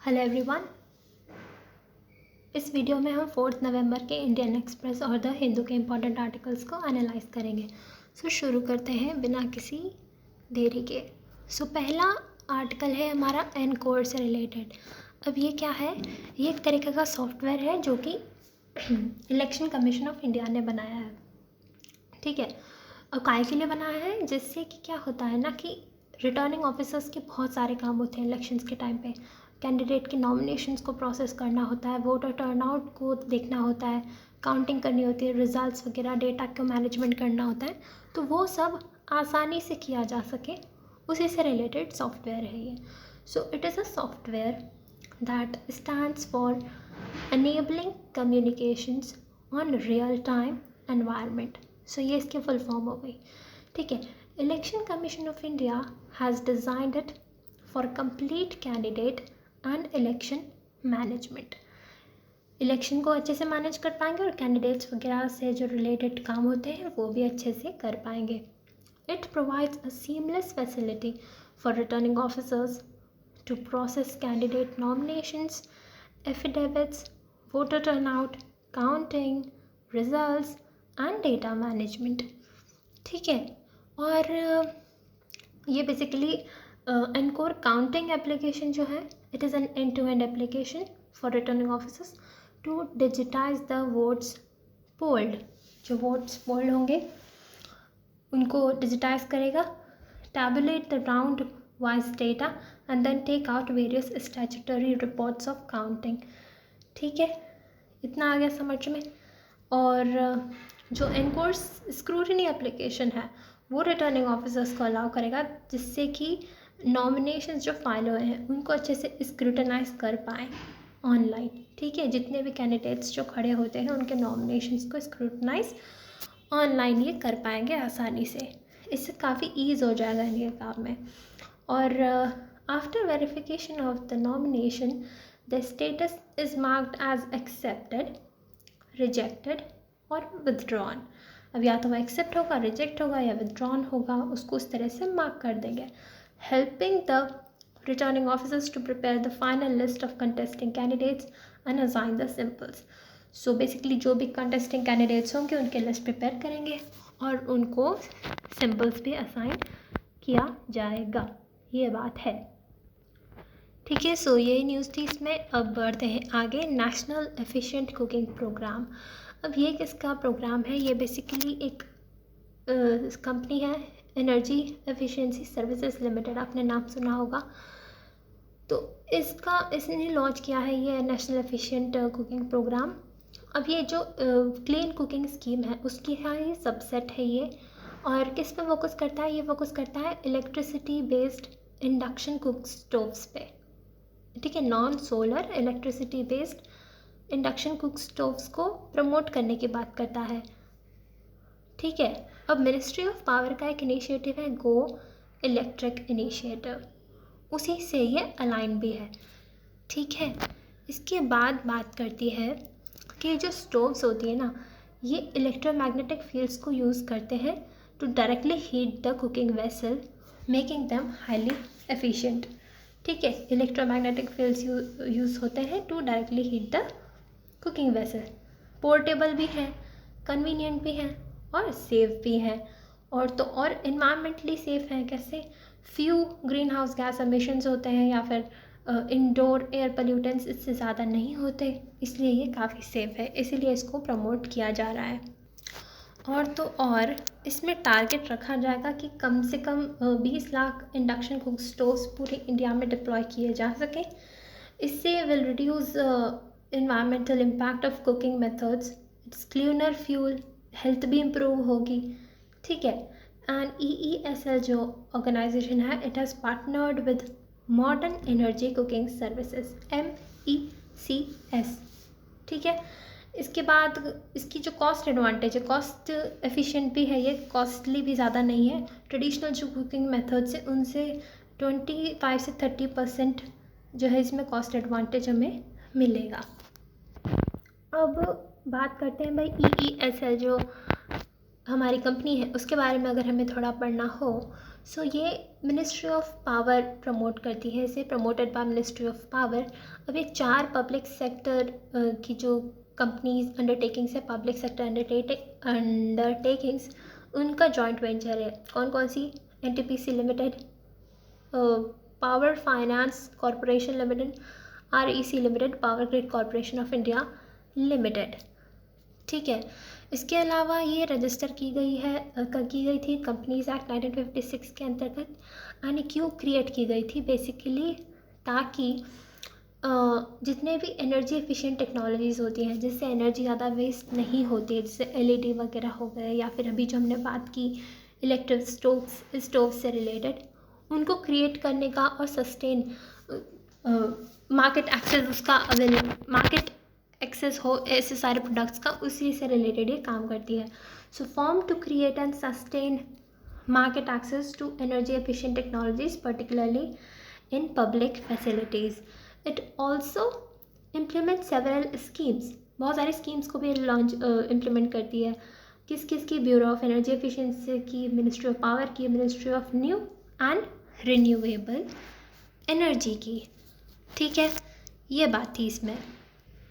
Hello everyone. इस video में हम 4 नवंबर के इंडियन एक्सप्रेस और द हिंदू के इम्पोर्टेंट आर्टिकल्स को एनालाइज करेंगे। शुरू करते हैं बिना किसी देरी के। पहला आर्टिकल है हमारा एनकोर से रिलेटेड। अब ये क्या है? ये एक तरीके का सॉफ्टवेयर है जो कि इलेक्शन कमीशन ऑफ इंडिया ने बनाया है। ठीक है, अब काय के लिए बनाया है? जिससे कि क्या होता है ना कि रिटर्निंग ऑफिसर्स के बहुत सारे काम होते हैं इलेक्शंस के टाइम पे। कैंडिडेट की नॉमिनेशंस को प्रोसेस करना होता है, वोटर टर्नआउट को देखना होता है, काउंटिंग करनी होती है, रिजल्ट्स वगैरह, डेटा को मैनेजमेंट करना होता है। तो वो सब आसानी से किया जा सके, उसी से रिलेटेड सॉफ्टवेयर है ये। It is a software that stands for enabling communications on real time environment। ये इसकी फुल फॉर्म हो गई। ठीक है, election commission of India has designed it for complete candidate and election management. Election को अच्छे से मैनेज कर पाएंगे और कैंडिडेट्स वगैरह से जो रिलेटेड काम होते हैं वो भी अच्छे से कर पाएंगे। It provides a seamless facility for returning officers to process candidate nominations, affidavits, voter turnout, counting, results and data management। ठीक है, और ये बेसिकली एनकोर काउंटिंग एप्लीकेशन जो है, it is an end to end application for returning officers to digitise the votes polled. जो votes polled होंगे उनको digitise करेगा, tabulate the round wise data and then take out various statutory reports of counting। ठीक है, इतना आ गया समझ में। और जो एनकोर्स स्क्रूटिनी एप्लीकेशन है वो रिटर्निंग ऑफिसर्स को अलाउ करेगा, जिससे कि नॉमिनेशंस जो फाइल हुए हैं उनको अच्छे से स्क्रूटनाइज कर पाएँ ऑनलाइन। ठीक है, जितने भी कैंडिडेट्स जो खड़े होते हैं उनके नॉमिनेशंस को स्क्रूटनाइज ऑनलाइन ये कर पाएंगे आसानी से। इससे काफ़ी ईज़ हो जाएगा इनके काम में। और after verification of the nomination the status is marked as accepted, rejected और विदड्रॉन। अब या तो वो एक्सेप्ट होगा, रिजेक्ट होगा या विदड्रॉन होगा, उसको उस तरह से मार्क कर देंगे, helping the returning officers to prepare the final list of contesting candidates and assign the symbols. Basically जो भी कंटेस्टिंग कैंडिडेट्स होंगे उनके लिस्ट प्रिपेयर करेंगे और उनको सिंपल्स भी असाइन किया जाएगा। ये बात है। ठीक है, यही न्यूज़ थी इसमें। अब बढ़ते हैं आगे। National efficient cooking programme. अब ये किसका प्रोग्राम है? ये बेसिकली एक कंपनी है, एनर्जी एफिशिएंसी सर्विसेज लिमिटेड, आपने नाम सुना होगा। तो इसने लॉन्च किया है ये नेशनल एफिशिएंट कुकिंग प्रोग्राम। अब ये जो क्लीन कुकिंग स्कीम है उसकी ही सबसेट है ये। और किस पे फोकस करता है? ये फोकस करता है electricity based induction cook stoves पे। ठीक है, non solar electricity based induction cook stoves को प्रमोट करने की बात करता है। ठीक है, अब मिनिस्ट्री ऑफ पावर का एक इनिशिएटिव है गो इलेक्ट्रिक इनिशिएटिव, उसी से ये अलाइन भी है। ठीक है, इसके बाद बात करती है कि जो स्टोव्स होती है ना, ये इलेक्ट्रोमैग्नेटिक फील्ड्स को यूज़ करते हैं to directly heat the cooking vessel, making them highly efficient. ठीक है, इलेक्ट्रोमैग्नेटिक फील्ड्स यूज़ होते हैं to directly heat the cooking vessel. Portable भी है, कन्वीनियंट भी है और सेफ भी है। और इन्वायरमेंटली सेफ है। कैसे? Few green house gas emissions होते हैं या फिर इंडोर एयर पोल्यूटेंट्स इससे ज़्यादा नहीं होते, इसलिए ये काफ़ी सेफ है, इसीलिए इसको प्रमोट किया जा रहा है। और इसमें टारगेट रखा जाएगा कि कम से कम 20 लाख इंडक्शन कुक स्टोव्स पूरे इंडिया में डिप्लॉय किए जा सकें। इससे will reduce environmental impact of cooking methods, it's cleaner fuel, health भी इम्प्रूव होगी। ठीक है, एंड EESL जो ऑर्गेनाइजेशन है, it has partnered with modern energy cooking services, MECS। ठीक है, इसके बाद इसकी जो कॉस्ट एडवांटेज है, कॉस्ट एफिशिएंट भी है, ये कॉस्टली भी ज़्यादा नहीं है। ट्रेडिशनल जो कुकिंग मेथड्स है उनसे 25 से 30% जो है इसमें कॉस्ट एडवांटेज हमें मिलेगा। अब बात करते हैं भाई EESL जो हमारी कंपनी है उसके बारे में। अगर हमें थोड़ा पढ़ना हो सो ये मिनिस्ट्री ऑफ पावर प्रमोट करती है इसे, promoted by ministry of power. अब ये 4 पब्लिक सेक्टर की जो कंपनीज अंडरटेकिंग्स है, पब्लिक सेक्टर अंडरटेकिंग्स, उनका जॉइंट वेंचर है। कौन कौन सी? NTPC limited, power finance corporation limited, REC limited, power grid corporation of India limited. ठीक है, इसके अलावा ये रजिस्टर की गई थी कंपनीज एक्ट 1956 के अंतर्गत। यानी क्यों क्रिएट की गई थी? बेसिकली ताकि जितने भी एनर्जी एफिशिएंट टेक्नोलॉजीज़ होती हैं जिससे एनर्जी ज़्यादा वेस्ट नहीं होती है, जैसे एलईडी वगैरह हो गए, या फिर अभी जो हमने बात की इलेक्ट्रिक स्टोव से रिलेटेड, उनको क्रिएट करने का और सस्टेन मार्केट एक्सेस उसका मार्केट एक्सेस हो ऐसे सारे प्रोडक्ट्स का, उसी से रिलेटेड ये काम करती है। So form to create and sustain market access to energy efficient technologies particularly in public facilities. It also implement several schemes, बहुत सारे स्कीम्स को भी इम्प्लीमेंट करती है। किस किस की? ब्यूरो ऑफ एनर्जी एफिशिएंसी की, मिनिस्ट्री ऑफ पावर की, ministry of new and renewable energy की। ठीक है, ये बात थी इसमें।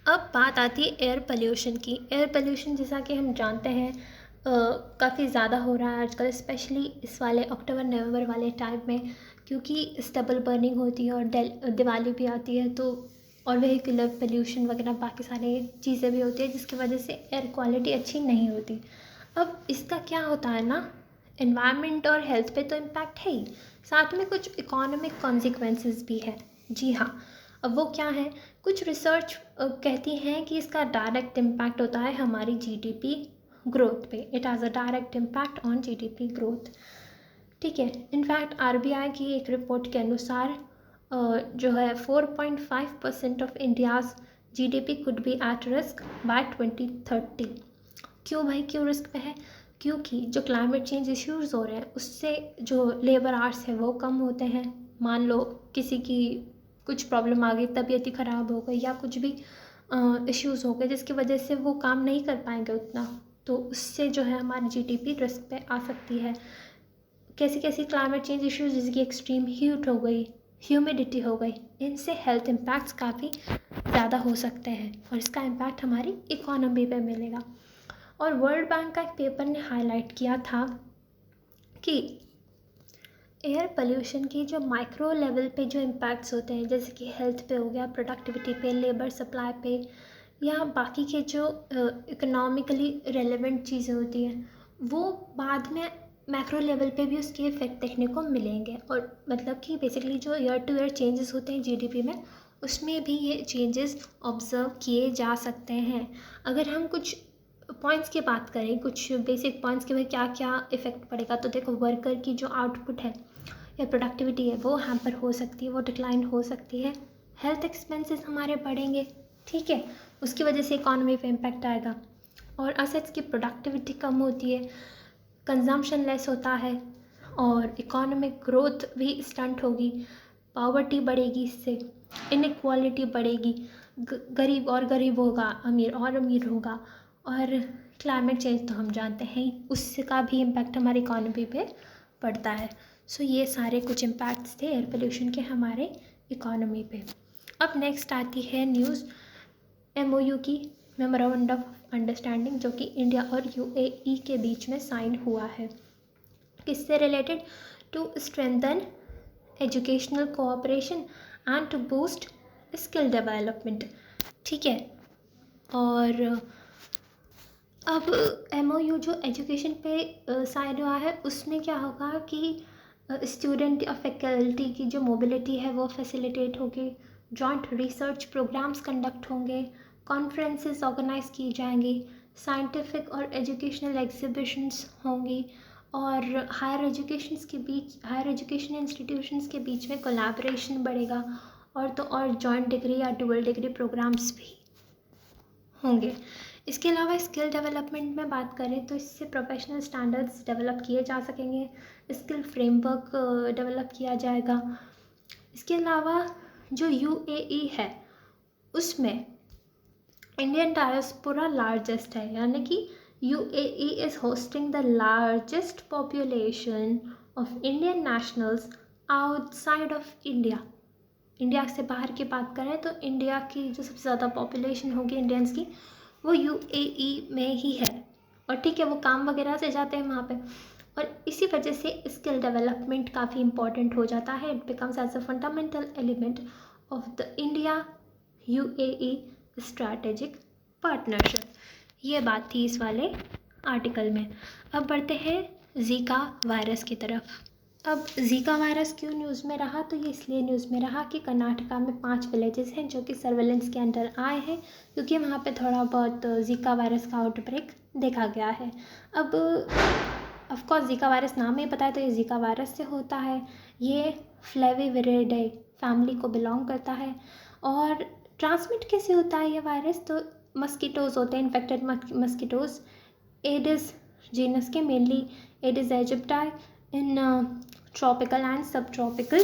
अब बात आती है एयर पोल्यूशन की। एयर पोल्यूशन जैसा कि हम जानते हैं काफ़ी ज़्यादा हो रहा है आजकल, स्पेशली इस वाले अक्टूबर नवंबर वाले टाइम में, क्योंकि स्टबल बर्निंग होती है और दिवाली भी आती है, तो और वेहिकुलर पोल्यूशन वगैरह बाकी सारी चीज़ें भी होती है, जिसकी वजह से एयर क्वालिटी अच्छी नहीं होती। अब इसका क्या होता है ना, एनवायरनमेंट और हेल्थ पे तो इम्पैक्ट है ही, साथ में कुछ इकोनॉमिक कॉन्सिक्वेंसेस भी है। जी हाँ, अब वो क्या है? कुछ रिसर्च कहती हैं कि इसका डायरेक्ट इम्पैक्ट होता है हमारी जीडीपी ग्रोथ पे। It has a direct impact on GDP growth. ठीक है, इनफैक्ट आरबीआई की एक रिपोर्ट के अनुसार जो है 4.5% of India's GDP could be at risk by 2030। क्यों भाई, क्यों रिस्क पे है? क्योंकि जो क्लाइमेट चेंज इश्यूज़ हो रहे हैं उससे जो लेबर आवर्स है वो कम होते हैं। मान लो किसी की कुछ प्रॉब्लम आ गई, तबीयत ही ख़राब हो गई या कुछ भी इश्यूज़ हो गए जिसकी वजह से वो काम नहीं कर पाएंगे उतना, तो उससे जो है हमारी जीडीपी रिस्क पे आ सकती है। कैसी कैसी क्लाइमेट चेंज इश्यूज़, जैसे कि एक्सट्रीम हीट हो गई, ह्यूमिडिटी हो गई, इनसे हेल्थ इम्पैक्ट्स काफ़ी ज़्यादा हो सकते हैं और इसका इम्पैक्ट हमारी इकोनॉमी पे मिलेगा। और वर्ल्ड बैंक का एक पेपर ने हाईलाइट किया था कि एयर पोल्यूशन की जो माइक्रो लेवल पे जो इम्पैक्ट्स होते हैं, जैसे कि हेल्थ पे हो गया, प्रोडक्टिविटी पे, लेबर सप्लाई पे, या बाकी के जो इकोनॉमिकली रेलेवेंट चीज़ें होती हैं, वो बाद में मैक्रो लेवल पे भी उसके इफेक्ट देखने को मिलेंगे। और मतलब कि बेसिकली जो ईयर टू ईयर चेंजेस होते हैं जीडीपी में, उसमें भी ये चेंजेस ऑब्जर्व किए जा सकते हैं। अगर हम कुछ पॉइंट्स की बात करें, कुछ बेसिक पॉइंट्स के भाई क्या क्या इफ़ेक्ट पड़ेगा, तो देखो वर्कर की जो आउटपुट है या प्रोडक्टिविटी है वो हैम्पर हो सकती है, वो डिक्लाइन हो सकती है। हेल्थ एक्सपेंसेस हमारे बढ़ेंगे, ठीक है, उसकी वजह से इकॉनमी पे इम्पैक्ट आएगा। और असेट्स की प्रोडक्टिविटी कम होती है, कंजम्पशन लेस होता है और इकोनॉमिक ग्रोथ भी स्टंट होगी, पॉवर्टी बढ़ेगी, इससे इनइक्वालिटी बढ़ेगी, गरीब और गरीब होगा, अमीर और अमीर होगा, और क्लाइमेट चेंज तो हम जानते हैं उसका भी इम्पैक्ट हमारी इकोनॉमी पे पड़ता है। सो ये सारे कुछ इम्पैक्ट्स थे एयर पोल्यूशन के हमारे इकोनॉमी पे। अब नेक्स्ट आती है न्यूज़ MOU की, मेमोरेंडम ऑफ अंडरस्टैंडिंग, जो कि इंडिया और UAE के बीच में साइन हुआ है। किससे related? To strengthen educational cooperation and to boost skill development. ठीक है, और अब MOU जो एजुकेशन पे साइन हुआ है, उसमें क्या होगा कि स्टूडेंट या फैकल्टी की जो मोबिलिटी है वो फैसिलिटेट होगी, जॉइंट रिसर्च प्रोग्राम्स कंडक्ट होंगे, कॉन्फ्रेंसेस ऑर्गेनाइज की जाएंगी, साइंटिफिक और एजुकेशनल एग्जीबिशंस होंगी, और हायर एजुकेशन इंस्टीट्यूशंस के बीच में कोलैबोरेशन बढ़ेगा, और तो और जॉइंट डिग्री या डुअल डिग्री प्रोग्राम्स भी होंगे। इसके अलावा स्किल डेवलपमेंट में बात करें तो इससे प्रोफेशनल स्टैंडर्ड्स डेवलप किए जा सकेंगे, स्किल फ्रेमवर्क डेवलप किया जाएगा। इसके अलावा जो UAE है उसमें इंडियन डायस्पोरा लार्जेस्ट है, यानी कि UAE is hosting the largest population of Indian nationals outside of India. India से बाहर की बात करें तो इंडिया की जो सबसे ज़्यादा पॉपुलेशन होगी इंडियंस की वो यूएई में ही है, और ठीक है वो काम वगैरह से जाते हैं वहाँ पे, और इसी वजह से स्किल डेवलपमेंट काफ़ी इंपॉर्टेंट हो जाता है। It becomes as a fundamental element of the India UAE strategic partnership. ये बात थी इस वाले आर्टिकल में। अब बढ़ते हैं जीका वायरस की तरफ। अब जीका वायरस क्यों न्यूज़ में रहा, तो ये इसलिए न्यूज़ में रहा कि कर्नाटका में 5 विलेजेस हैं जो कि सर्वेलेंस के अंडर आए हैं, क्योंकि वहाँ पे थोड़ा बहुत जीका वायरस का आउटब्रेक देखा गया है। अब ऑफकोर्स जीका वायरस नाम ही पता है तो ये जीका वायरस से होता है। ये फ्लेविविरिडे फैमिली को बिलोंग करता है। और ट्रांसमिट कैसे होता है ये वायरस, तो मस्कीटोज़ होते हैं, इन्फेक्टेड मस्कीटोज़ एडिस जीनस के, mainly Aedes aegypti in tropical and सब ट्रॉपिकल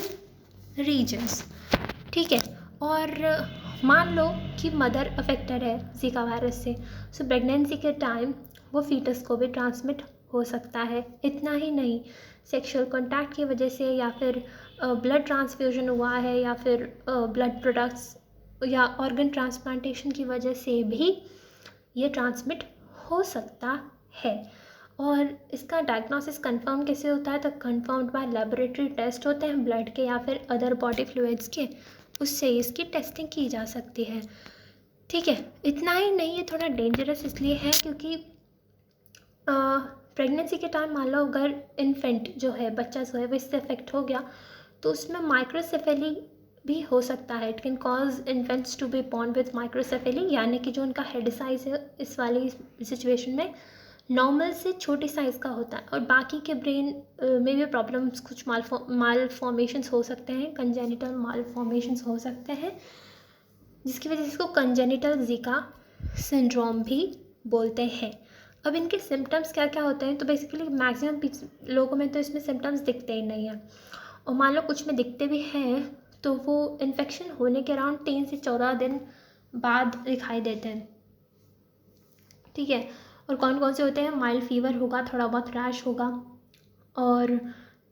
रीजन्स। ठीक है, और मान लो कि मदर अफेक्टेड है जीका वायरस से, सो प्रेगनेंसी के टाइम वो फीटस को भी ट्रांसमिट हो सकता है। इतना ही नहीं, सेक्सुअल कॉन्टैक्ट की वजह से, या फिर ब्लड ट्रांसफ्यूजन हुआ है, या फिर ब्लड प्रोडक्ट्स या ऑर्गन ट्रांसप्लांटेशन की वजह से भी ये ट्रांसमिट हो सकता है। और इसका डायग्नोसिस कंफर्म कैसे होता है, तो कंफर्म्ड बाय लेबोरेटरी टेस्ट होते हैं ब्लड के या फिर अदर बॉडी फ्लूइड्स के, उससे इसकी टेस्टिंग की जा सकती है। ठीक है, इतना ही नहीं, ये थोड़ा डेंजरस इसलिए है क्योंकि प्रेगनेंसी के टाइम मान लो अगर इन्फेंट जो है, बच्चा जो है वो इससे अफेक्ट हो गया तो उसमें माइक्रोसेफेली भी हो सकता है। It can cause infants to be born with microcephaly, यानी कि जो उनका हेड साइज है इस वाली सिचुएशन में नॉर्मल से छोटे साइज़ का होता है, और बाकी के ब्रेन में भी प्रॉब्लम्स, कुछ माल फॉर्मेशंस हो सकते हैं, कंजेनिटल माल फॉर्मेशंस हो सकते हैं, जिसकी वजह से इसको कंजेनिटल जीका सिंड्रोम भी बोलते हैं। अब इनके सिम्टम्स क्या क्या होते हैं, तो बेसिकली मैक्सिमम लोगों में तो इसमें सिम्टम्स दिखते ही नहीं हैं, और मान लो कुछ में दिखते भी हैं तो वो इन्फेक्शन होने के अराउंड 3 से 14 दिन बाद दिखाई देते हैं। ठीक है, और कौन कौन से होते हैं, माइल्ड फीवर होगा, थोड़ा बहुत रैश होगा, और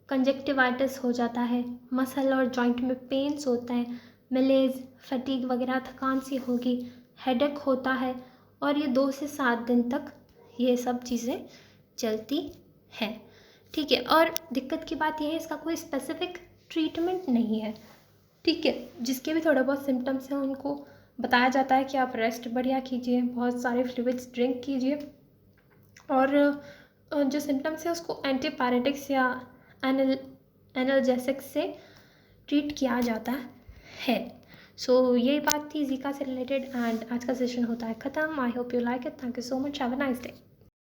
कंजक्टिवाइटिस हो जाता है, मसल और जॉइंट में पेन्स होता है, मलेज, फटीग वगैरह, थकान सी होगी, हेडेक होता है, और ये 2 से 7 दिन तक ये सब चीज़ें चलती हैं। ठीक है, और दिक्कत की बात यह है इसका कोई स्पेसिफिक ट्रीटमेंट नहीं है। ठीक है, जिसके भी थोड़ा बहुत सिम्टम्स हैं उनको बताया जाता है कि आप रेस्ट बढ़िया कीजिए, बहुत सारे फ्लूइड्स ड्रिंक कीजिए, और जो सिम्टम्स है उसको एंटीपायरेटिक्स या एनाल्जेसिक्स से ट्रीट किया जाता है। सो यही बात थी जीका से रिलेटेड, एंड आज का सेशन होता है ख़त्म। I hope you like it. Thank you so much. Have a nice day.